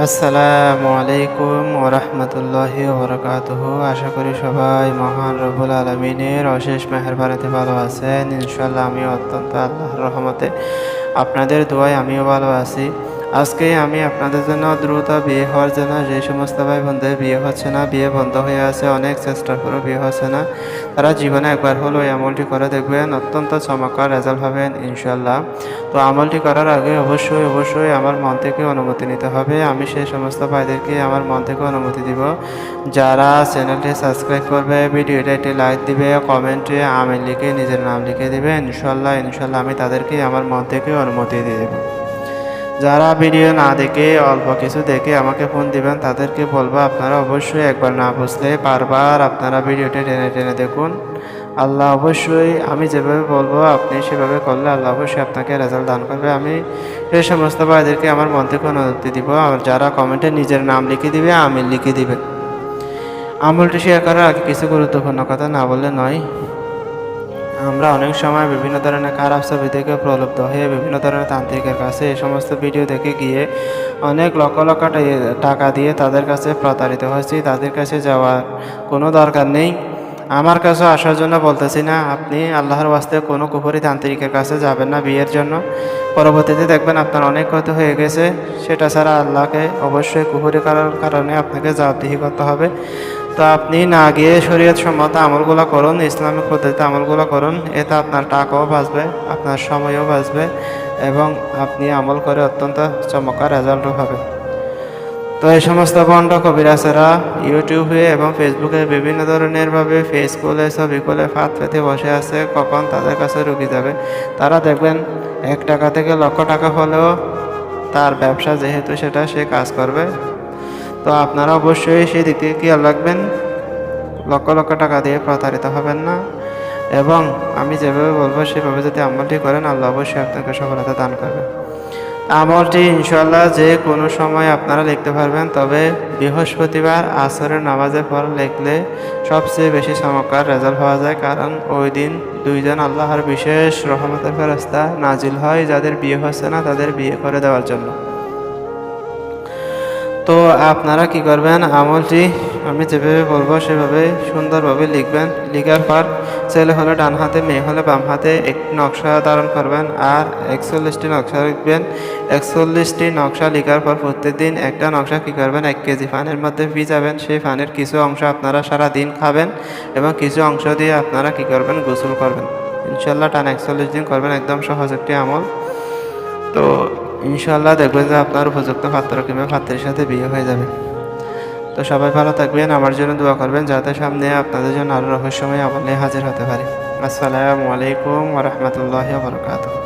আসসালামু আলাইকুম ওয়া রাহমাতুল্লাহি ওয়া বারাকাতুহু। আশা করি সবাই মহান রব্বুল আলামিনের অশেষ মেহেরবানিতে ভালো আছেন। ইনশাআল্লাহ আমিও অত্যন্ত আল্লাহর রহমতে আপনাদের দোয়ায় আমিও ভালো আছি। আজকে আমি আপনাদের জন্য দ্রুত বিয়ে হওয়ার জন্য যে সমস্ত ভাই বোনদের বিয়ে হচ্ছে না, বিয়ে বন্ধ হয়ে আছে, অনেক চেষ্টার পরেও বিয়ে হচ্ছে না, তারা জীবনে একবার হলেও এই আমলটি করে দেখবেন, অত্যন্ত চমৎকার রেজাল্ট পাবেন ইনশাআল্লাহ। তো আমলটি করার আগে অবশ্যই আমার মন থেকে অনুমতি নিতে হবে। আমি সেই সমস্ত ভাইদেরকে আমার মন থেকে অনুমতি দিব যারা চ্যানেলটি সাবস্ক্রাইব করবে, ভিডিওটা একটি লাইক দিবে, কমেন্টে আমিন লিখে নিজের নাম লিখে দিবে। ইনশাআল্লাহ আমি তাদেরকে আমার মন থেকে অনুমতি দিয়ে দেব। যারা ভিডিও না দেখে অল্প কিছু দেখে আমাকে ফোন দিবেন, তাদেরকে বলবো আপনারা অবশ্যই একবার না বুঝলে বারবার আপনারা ভিডিওটা টেনে টেনে দেখুন। আল্লাহ অবশ্যই আমি যেভাবে বলবো আপনি সেভাবে করলে আল্লাহ অবশ্যই আপনাকে রেজাল্ট দান করবে। আমি সেই সমস্ত ভাইদেরকে আমার মন থেকে অনুমতি দিব, আর যারা কমেন্টে নিজের নাম লিখে দিবে, আমিন লিখে দিবে। আমলটি শেয়ার করার আগে কিছু গুরুত্বপূর্ণ কথা না বললে নয়। আমরা অনেক সময় বিভিন্ন ধরনের খারাপ ছবি থেকে প্রলুব্ধ হয়ে বিভিন্ন ধরনের তান্ত্রিকের কাছে এই সমস্ত ভিডিও দেখে গিয়ে অনেক লক্ষ লক্ষ টাকা দিয়ে তাদের কাছে প্রতারিত হয়েছি। তাদের কাছে যাওয়ার কোনো দরকার নেই। আমার কাছে আসার জন্য বলতেছি না, আপনি আল্লাহর ওয়াস্তে কোনো কুফরি তান্ত্রিকের কাছে যাবেন না বিয়ের জন্য। পরবর্তীতে দেখবেন আপনার অনেক ক্ষতি হয়ে গেছে। সেটা ছাড়া আল্লাহকে অবশ্যই কুফরি করার কারণে আপনাকে জবাবদিহি করতে হবে। তো আপনি না গিয়ে শরীয়ত সম্মত আমলগুলো করুন, ইসলামিক পদ্ধতিতে আমলগুলো করুন। এতে আপনার টাকাও বাঁচবে, আপনার সময়ও বাঁচবে এবং আপনি আমল করে অত্যন্ত চমৎকার রেজাল্টও পাবেন। তো এই সমস্ত ভণ্ড কবিরাজেরা ইউটিউবে এবং ফেসবুকে বিভিন্ন ধরনেরভাবে ফেস খুলে ছবি খুলে ফাঁদ পেতে বসে আছে, কখন তাদের কাছে রুগী যাবে। তারা দেখবেন 1 টাকা থেকে লক্ষ টাকা হলেও তার ব্যবসা যেহেতু সেটা সে কাজ করবে। তো আপনারা অবশ্যই সেই দিক থেকে খেয়াল রাখবেন, লক্ষ লক্ষ টাকা দিয়ে প্রতারিত হবেন না এবং আমি যেভাবে বলবো সেভাবে যদি আমলটি করেন আল্লাহ অবশ্যই আপনাকে সফলতা দান করবে। আমলটি ইনশাআল্লাহ যে কোনো সময় আপনারা লিখতে পারবেন, তবে বৃহস্পতিবার আসরের নামাজের পর লিখলে সবচেয়ে বেশি চমৎকার রেজাল্ট পাওয়া যায়। কারণ ওই দিন 2 জন আল্লাহর বিশেষ রহমতের ফেরেশতা নাজিল হয় যাদের বিয়ে হচ্ছে না তাদের বিয়ে করে দেওয়ার জন্য। তো আপনারা কি করবেন, আমলটি আমি যেভাবে বলবো সেভাবে সুন্দরভাবে লিখবেন। লিখার পর ছেলে হলে ডান হাতে, মেয়ে হলে বাম হাতে একটি নকশা ধারণ করবেন আর 41টি নকশা লিখবেন। 41টি নকশা লিখার পর প্রত্যেকদিন একটা নকশা কী করবেন, 1 কেজি পানির মধ্যে ভিজাবেন। সেই পানির কিছু অংশ আপনারা সারা দিন খাবেন এবং কিছু অংশ দিয়ে আপনারা কী করবেন, গোসল করবেন। ইনশাআল্লাহ টানা 41 দিন করবেন, একদম সহজ একটি আমল। তো ইনশাআল্লাহ দেখবেন যে আপনার উপযুক্ত পাত্র কিংবা পাত্রের সাথে বিয়ে হয়ে যাবে। তো সবাই ভালো থাকবেন, আমার জন্য দোয়া করবেন যাতে সামনে আপনাদের জন্য আরও রহস্যময় আমল নিয়ে হাজির হতে পারি। আসসালামু আলাইকুম ওয়া রাহমাতুল্লাহি ওয়া বারাকাতুহু।